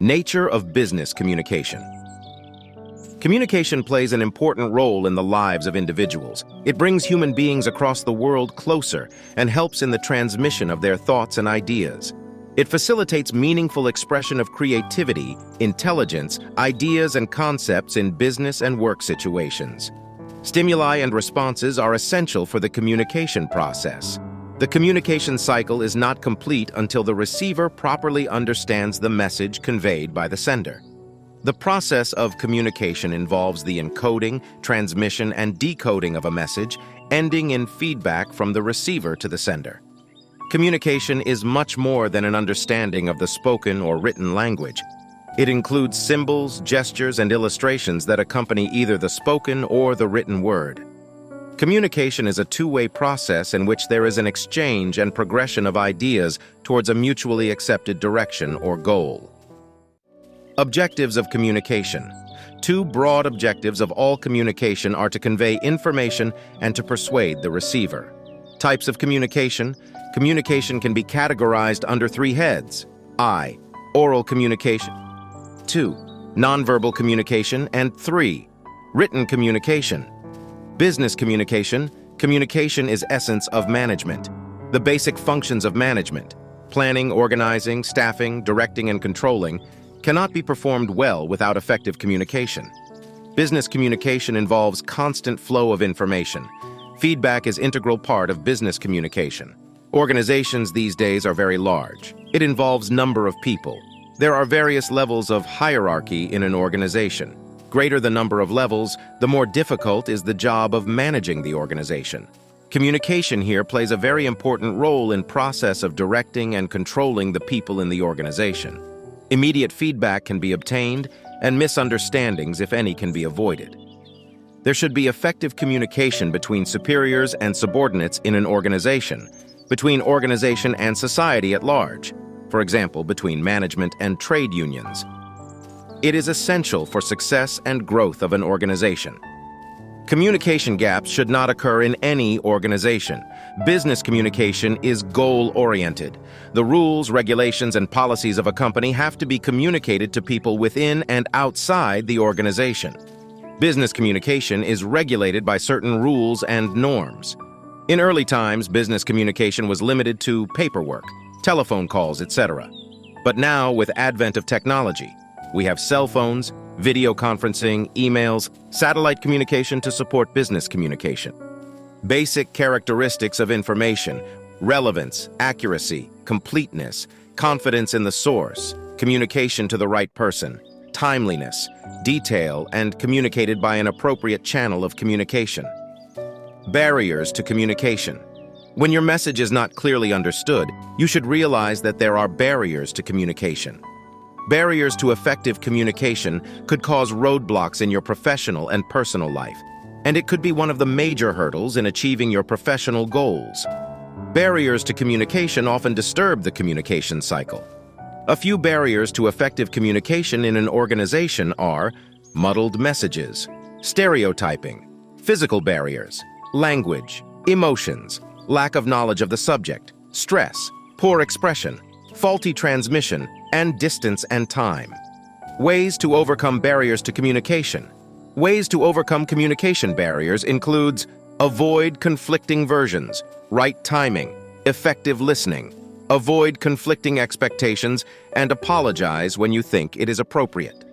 Nature of business communication. Communication plays an important role in the lives of individuals. It brings human beings across the world closer and helps in the transmission of their thoughts and ideas. It facilitates meaningful expression of creativity, intelligence, ideas, and concepts in business and work situations. Stimuli and responses are essential for the communication process. The communication cycle is not complete until the receiver properly understands the message conveyed by the sender. The process of communication involves the encoding, transmission, and decoding of a message, ending in feedback from the receiver to the sender. Communication is much more than an understanding of the spoken or written language. It includes symbols, gestures, and illustrations that accompany either the spoken or the written word. Communication is a two-way process in which there is an exchange and progression of ideas towards a mutually accepted direction or goal. Objectives of communication. Two broad objectives of all communication are to convey information and to persuade the receiver. Types of communication. Communication can be categorized under three heads. I. Oral communication. 2. Nonverbal communication. And 3. Written communication. Business communication. Communication is essence of management. The basic functions of management, planning, organizing, staffing, directing, and controlling, cannot be performed well without effective communication. Business communication involves constant flow of information. Feedback is an integral part of business communication. Organizations these days are very large. It involves number of people. There are various levels of hierarchy in an organization. Greater the number of levels, the more difficult is the job of managing the organization. Communication here plays a very important role in process of directing and controlling the people in the organization. Immediate feedback can be obtained, and misunderstandings, if any, can be avoided. There should be effective communication between superiors and subordinates in an organization, between organization and society at large, for example, between management and trade unions. It is essential for success and growth of an organization. Communication gaps should not occur in any organization. Business communication is goal-oriented. The rules, regulations, and policies of a company have to be communicated to people within and outside the organization. Business communication is regulated by certain rules and norms. In early times, business communication was limited to paperwork, telephone calls, etc. But now, with advent of technology, we have cell phones, video conferencing, emails, satellite communication to support business communication. Basic characteristics of information: relevance, accuracy, completeness, confidence in the source, communication to the right person, timeliness, detail, and communicated by an appropriate channel of communication. Barriers to communication. When your message is not clearly understood, you should realize that there are barriers to communication. Barriers to effective communication could cause roadblocks in your professional and personal life, and it could be one of the major hurdles in achieving your professional goals. Barriers to communication often disturb the communication cycle. A few barriers to effective communication in an organization are muddled messages, stereotyping, physical barriers, language, emotions, lack of knowledge of the subject, stress, poor expression, faulty transmission, and distance and time. Ways to overcome barriers to communication. Ways to overcome communication barriers includes avoid conflicting versions, right timing, effective listening, avoid conflicting expectations, and apologize when you think it is appropriate.